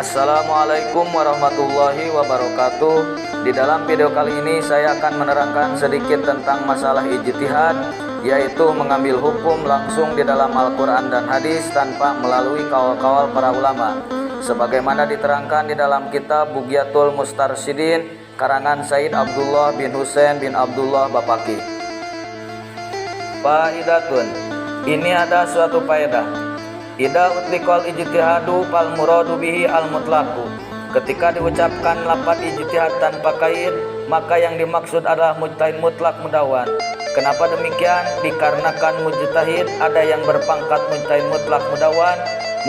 Assalamualaikum warahmatullahi wabarakatuh. Di dalam video kali ini saya akan menerangkan sedikit tentang masalah ijtihad, yaitu mengambil hukum langsung di dalam Al-Quran dan hadis tanpa melalui kawal-kawal para ulama, sebagaimana diterangkan di dalam kitab Bughyatul Mustarsyidin karangan Said Abdullah bin Husain bin Abdullah Bapaki. Faidatun, ini ada suatu faedah. Ida utlikol ijtihadu fal muradu bihi al mutlaqu. Ketika diucapkan lafaz ijtihad tanpa kaid, maka yang dimaksud adalah mujtahid mutlak mudawan. Kenapa demikian? Dikarenakan mujtahid ada yang berpangkat mujtahid mutlak mudawan,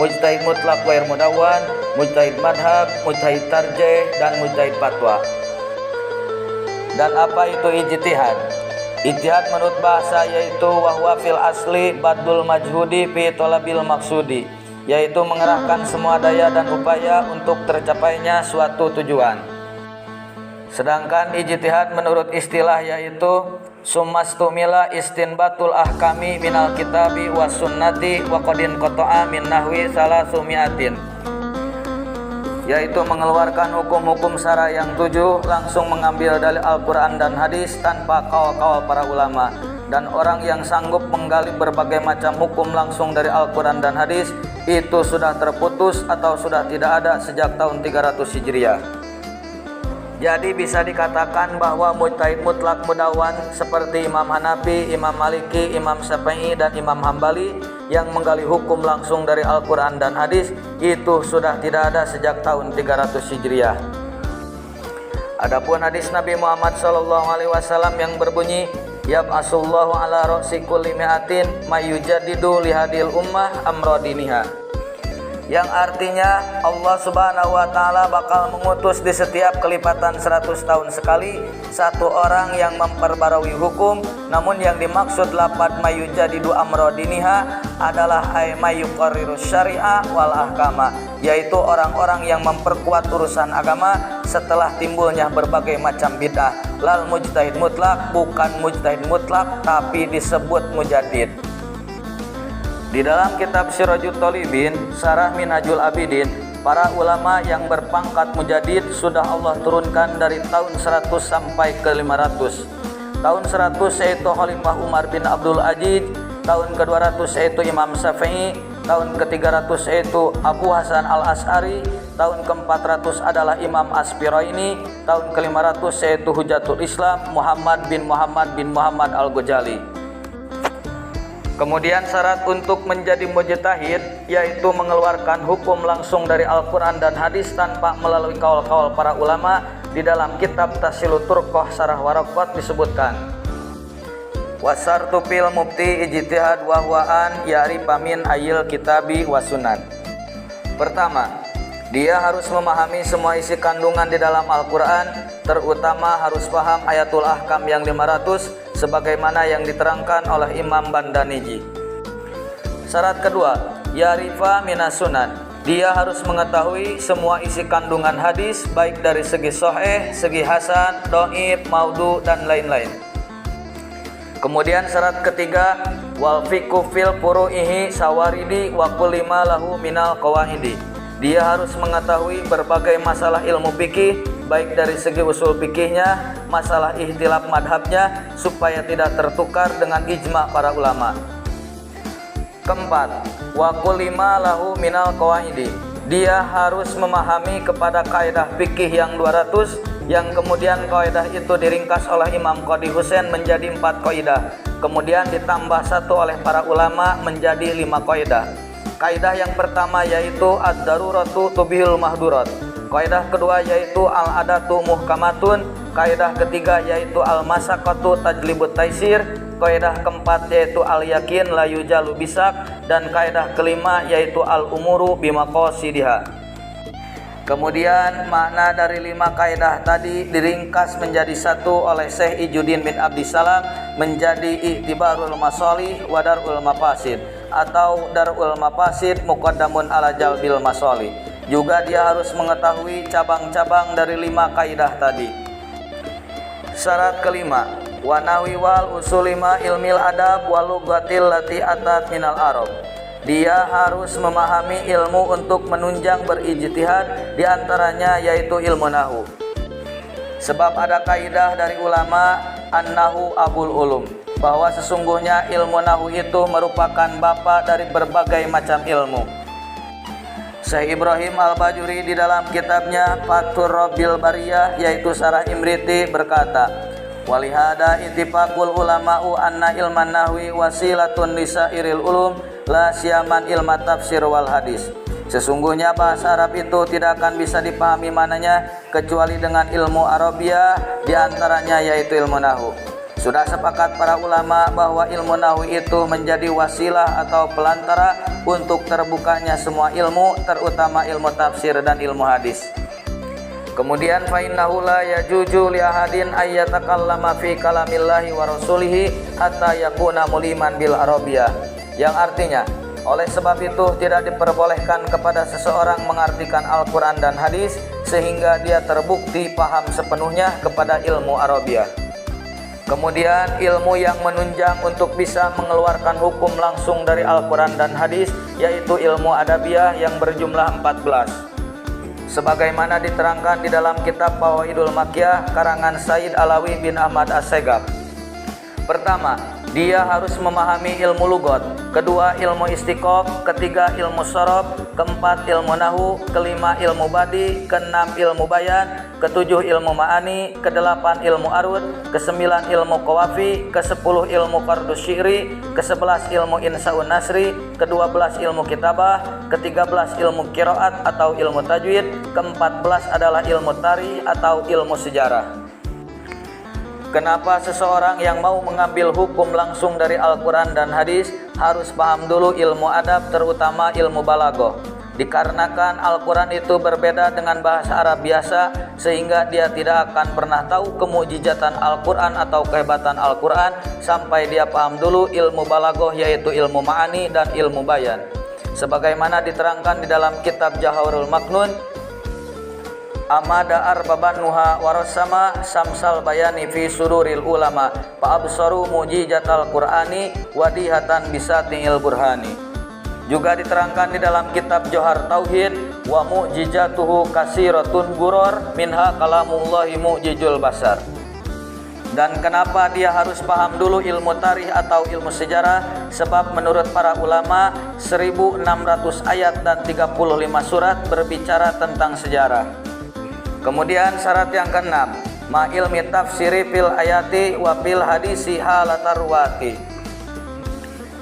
mujtahid mutlak ghair mudawan, mujtahid madhab, mujtahid tarjih, dan mujtahid fatwa. Dan apa itu ijtihad? Ijtihad menurut bahasa yaitu wahwa fil asli badul majhudi fi talabil maksudi, yaitu mengerahkan semua daya dan upaya untuk tercapainya suatu tujuan. Sedangkan ijtihad menurut istilah yaitu summastumila istinbatul ahkami minal kitabi was sunnati wa qadin qata'a min nahwi salasumiatin, yaitu mengeluarkan hukum-hukum syara yang 7, langsung mengambil dari Al-Quran dan hadis tanpa kawal-kawal para ulama. Dan orang yang sanggup menggali berbagai macam hukum langsung dari Al-Quran dan hadis itu sudah terputus atau sudah tidak ada sejak tahun 300 Hijriah. Jadi bisa dikatakan bahwa mujtahid mutlak mudawan seperti Imam Hanafi, Imam Maliki, Imam Syafi'i, dan Imam Hambali yang menggali hukum langsung dari Al-Quran dan hadis itu sudah tidak ada sejak tahun 300 Hijriah. Adapun hadis Nabi Muhammad SAW yang berbunyi yab'asullahu ala ra'si kulli mi'atin mayyujaddidu lihadil ummah amradiniha, yang artinya Allah Subhanahu wa Ta'ala bakal mengutus di setiap kelipatan 100 tahun sekali satu orang yang memperbarui hukum. Namun yang dimaksud lafaz mayyujadidu amrodiniha adalah ay mayyuqarrirus syari'a wal ahkama, yaitu orang-orang yang memperkuat urusan agama setelah timbulnya berbagai macam bid'ah. Lal mujtahid mutlak, bukan mujtahid mutlak tapi disebut mujaddid. Di dalam kitab Sirajut Thalibin, Syarah Minhajul Abidin, para ulama yang berpangkat mujaddid sudah Allah turunkan dari tahun 100 sampai ke 500. Tahun 100 yaitu Khalifah Umar bin Abdul Aziz, tahun ke-200 yaitu Imam Syafi'i, tahun ke-300 yaitu Abu Hasan al-As'ari, tahun ke-400 adalah Imam Aspiraini, tahun ke-500 yaitu Hujatul Islam Muhammad bin Muhammad al-Ghazali. Kemudian syarat untuk menjadi mujtahid yaitu mengeluarkan hukum langsung dari Al-Quran dan hadis tanpa melalui kawal-kawal para ulama. Di dalam kitab Tasilut Turqah Syarah Waraqat disebutkan wasartu fil mubti ijtihad wa huwa an ya'rifa min ayil kitabi wa sunan. Pertama, dia harus memahami semua isi kandungan di dalam Al-Quran, terutama harus paham ayatul ahkam yang 500 sebagaimana yang diterangkan oleh Imam Bandaniji. Syarat kedua, ya'rifa minas sunan. Dia harus mengetahui semua isi kandungan hadis baik dari segi sahih, segi hasan, dhaif, maudhu, dan lain-lain. Kemudian syarat ketiga, wal fiqhu fil furu'ihi sawaridi wa kulli ma lahu minal qawaidi. Dia harus mengetahui berbagai masalah ilmu fikih baik dari segi usul fikihnya, masalah ihtilaf madhabnya, supaya tidak tertukar dengan ijma para ulama. Keempat, wa kulli ma lahu minal qawaidi. Dia harus memahami kepada kaidah fikih yang 200, yang kemudian kaidah itu diringkas oleh Imam Qadhi Husain menjadi 4 kaidah, kemudian ditambah 1 oleh para ulama menjadi 5 kaidah. Kaidah yang pertama yaitu ad-daruratu tubihul mahdurat. Kaidah kedua yaitu al-adatu muhkamatun. Kaidah ketiga yaitu al-masaqatu tajlibut taisir. Kaidah keempat yaitu al-yakin la yujalu bisak. Dan kaidah kelima yaitu al-umuru bimaqasidiha. Kemudian makna dari 5 kaidah tadi diringkas menjadi 1 oleh Syekh Ijuddin bin Abdissalam menjadi i'tibarul masalih wa darul mafasid, atau darul mafasid muqaddamun ala jalbil masalih. Juga dia harus mengetahui cabang-cabang dari 5 kaidah tadi. Syarat kelima, wa nawi wal usulima ilmil adab wal lughatil lati atat minal arab. Dia harus memahami ilmu untuk menunjang berijtihad, diantaranya yaitu ilmu nahu. Sebab ada kaidah dari ulama an-nahu abul ulum, bahwa sesungguhnya ilmu nahu itu merupakan bapa dari berbagai macam ilmu. Syekh Ibrahim Al-Bajuri di dalam kitabnya Fathur Rabbil Bariyah yaitu Syarah Imriti berkata, walihada ittifaqul ulama'u anna ilman nahwi wasilatun lisairil ulum la siyaman ilma tafsir wal hadis. Sesungguhnya bahasa Arab itu tidak akan bisa dipahami mananya kecuali dengan ilmu Arabiah, diantaranya yaitu ilmu nahwu. Sudah sepakat para ulama bahwa ilmu nahwu itu menjadi wasilah atau pelantara untuk terbukanya semua ilmu, terutama ilmu tafsir dan ilmu hadis. Kemudian fa innahu la yajuju li ahadin ayyatakallama fi kalamillahi wa rasulihi hatta yakuna muliman bil arabiyah, yang artinya oleh sebab itu tidak diperbolehkan kepada seseorang mengartikan Al-Quran dan hadis sehingga dia terbukti paham sepenuhnya kepada ilmu Arabiah. Kemudian ilmu yang menunjang untuk bisa mengeluarkan hukum langsung dari Al-Quran dan hadis yaitu ilmu Adabiyah yang berjumlah 14. Sebagaimana diterangkan di dalam kitab Fawaidul Makkiyah karangan Said Alawi bin Ahmad As-Segaf. Pertama, dia harus memahami ilmu lugat, kedua ilmu istiqoq, ketiga ilmu sorob, keempat ilmu nahu, kelima ilmu badi, keenam ilmu bayan, ketujuh ilmu ma'ani, kedelapan ilmu arud, kesembilan ilmu qawafi, kesepuluh ilmu qardus syi'ri, kesebelas ilmu insa'un nasri, kedua-belas ilmu kitabah, ketiga-belas ilmu qiraat atau ilmu tajwid, keempat-belas adalah ilmu tari atau ilmu sejarah. Kenapa seseorang yang mau mengambil hukum langsung dari Al-Quran dan hadis harus paham dulu ilmu adab, terutama ilmu balaghah? Dikarenakan Al-Quran itu berbeda dengan bahasa Arab biasa, sehingga dia tidak akan pernah tahu kemujizatan Al-Quran atau kehebatan Al-Quran sampai dia paham dulu ilmu balaghah, yaitu ilmu ma'ani dan ilmu bayan. Sebagaimana diterangkan di dalam kitab Jawharul Maknun, amada arbaban nuha warasama samsal bayani fi sururil ulama fa absaru mujizatal qur'ani wadihatan bisatil burhani. Juga diterangkan di dalam kitab Johar Tauhid, wa mu'jizatuhu kasiratun guror minha kalamullahi mu'jizul basar. Dan kenapa dia harus paham dulu ilmu tarikh atau ilmu sejarah? Sebab menurut para ulama 1600 ayat dan 35 surat berbicara tentang sejarah. Kemudian syarat yang keenam, ma ilmi tafsiri fil ayati wa fil hadisi halatarwati.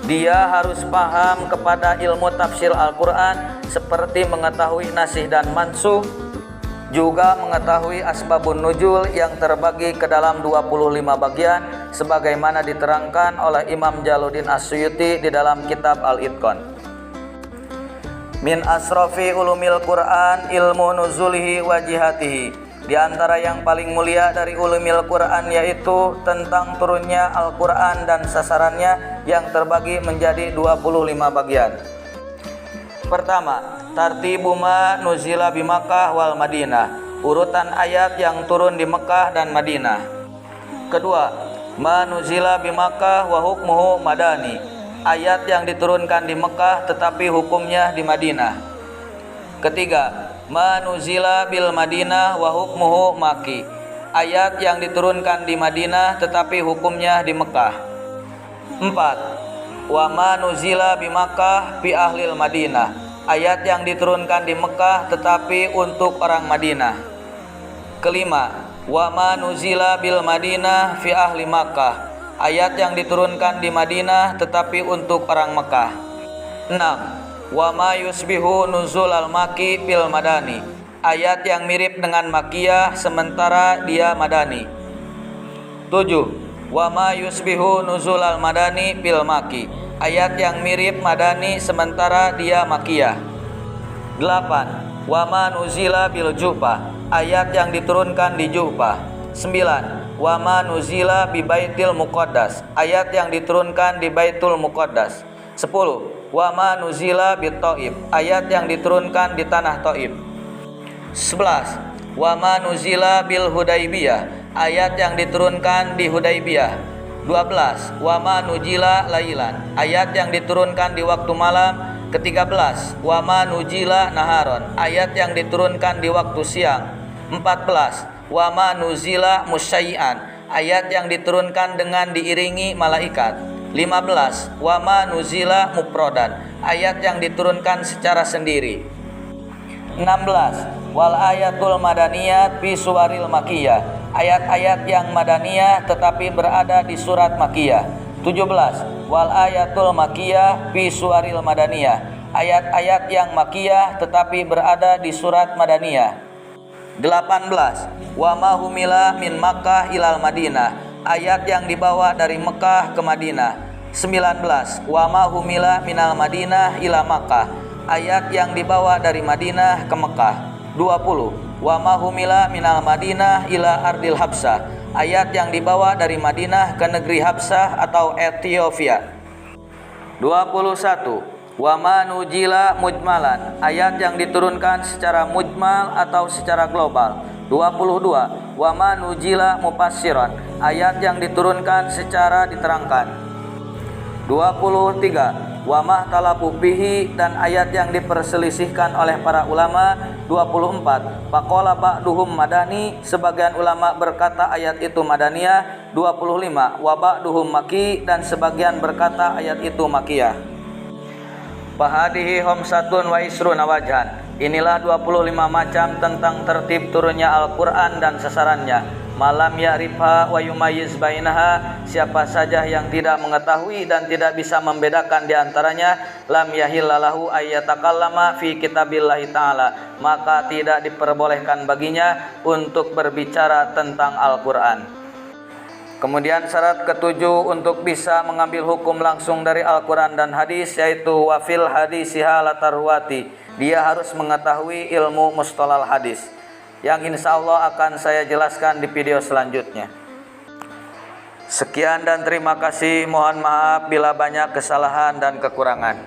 Dia harus paham kepada ilmu tafsir Al-Quran seperti mengetahui nasih dan mansuh, juga mengetahui asbabun nuzul yang terbagi ke dalam 25 bagian sebagaimana diterangkan oleh Imam Jaluddin As-Suyuti di dalam kitab Al-Itqan. Min asrafi ulumil Quran ilmu nuzulihi wa jihatihi. Di antara yang paling mulia dari ulumil Quran yaitu tentang turunnya Al-Quran dan sasarannya yang terbagi menjadi 25 bagian. Pertama, tartibu ma nuzila bi Makkah wal Madinah, urutan ayat yang turun di Mekah dan Madinah. Kedua, ma nuzila bi Makkah wa hukmuhu madani, ayat yang diturunkan di Mekah tetapi hukumnya di Madinah. Ketiga, ma nuzila bil Madinah wa hukmuhu maki, ayat yang diturunkan di Madinah tetapi hukumnya di Mekah. 4. Wa ma nuzila bi Makkah fi ahlil Madinah, ayat yang diturunkan di Mekah tetapi untuk orang Madinah. Kelima, wa ma nuzila bil Madinah fi ahli Makkah, ayat yang diturunkan di Madinah tetapi untuk orang Mekah. 6. Wa ma yusbihu nuzul al-maki fil madani, ayat yang mirip dengan Makiyah sementara dia Madani. 7. Wa ma yusbihu nuzul al-madani fil maki, ayat yang mirip Madani sementara dia Makiyah. 8. Wa ma nuzila bil Ju'fah, ayat yang diturunkan di Ju'fah. 9. Wa ma nuzila bi Baitil Muqaddas, ayat yang diturunkan di Baitul Muqaddas. 10. Wa ma nuzila bi Thaif, ayat yang diturunkan di tanah Thaif. 11. Wa ma nuzila bil Hudaybiyah, ayat yang diturunkan di Hudaybiyah. 12. Wa ma nuzila lailan, ayat yang diturunkan di waktu malam Ke-13, wa ma nuzila naharon, ayat yang diturunkan di waktu siang. 14, wa ma nuzila musyai'an, ayat yang diturunkan dengan diiringi malaikat. 15, wa ma nuzila mufrodan, ayat yang diturunkan secara sendiri. 16, wal ayatul madaniyat fi suwaril makiyah, ayat-ayat yang madaniyah tetapi berada di surat makiyah. 17, wal ayatul makiyah fi suwaril madaniyah, ayat-ayat yang makiyah tetapi berada di surat madaniyah. 18, wa ma humila min Makkah ilal Madinah, ayat yang dibawa dari Mekah ke Madinah. 19, wa ma humila minal Madinah ila Makkah, ayat yang dibawa dari Madinah ke Mekah. 20, wa ma humila minal Madinah ila ardil Habsah, ayat yang dibawa dari Madinah ke negeri Habsah atau Ethiopia. 21, wa ma nuzila mujmalan, ayat yang diturunkan secara mujmal atau secara global. 22, wa ma nuzila mufassiran, ayat yang diturunkan secara diterangkan. 23, wa ma talafu bihi, dan ayat yang diperselisihkan oleh para ulama. 24, faqala ba'duhum madani, sebagian ulama berkata ayat itu madaniyah. 25, wa ba'duhum maki, dan sebagian berkata ayat itu makiyah. Fahadihi homsatun wa isruna wajhan, inilah 25 macam tentang tertib turunnya Al-Quran dan sasarannya. Malam ya'rifha wa yumayyiz bainaha, siapa saja yang tidak mengetahui dan tidak bisa membedakan di antaranya, lam yahillalahu ayyatakallama fi kitabillahi ta'ala, maka tidak diperbolehkan baginya untuk berbicara tentang Al-Quran. Kemudian syarat ketujuh untuk bisa mengambil hukum langsung dari Al-Quran dan hadis, yaitu wafil hadisiha latarwati, dia harus mengetahui ilmu mustalahal hadis, yang insya Allah akan saya jelaskan di video selanjutnya. Sekian dan terima kasih, mohon maaf bila banyak kesalahan dan kekurangan.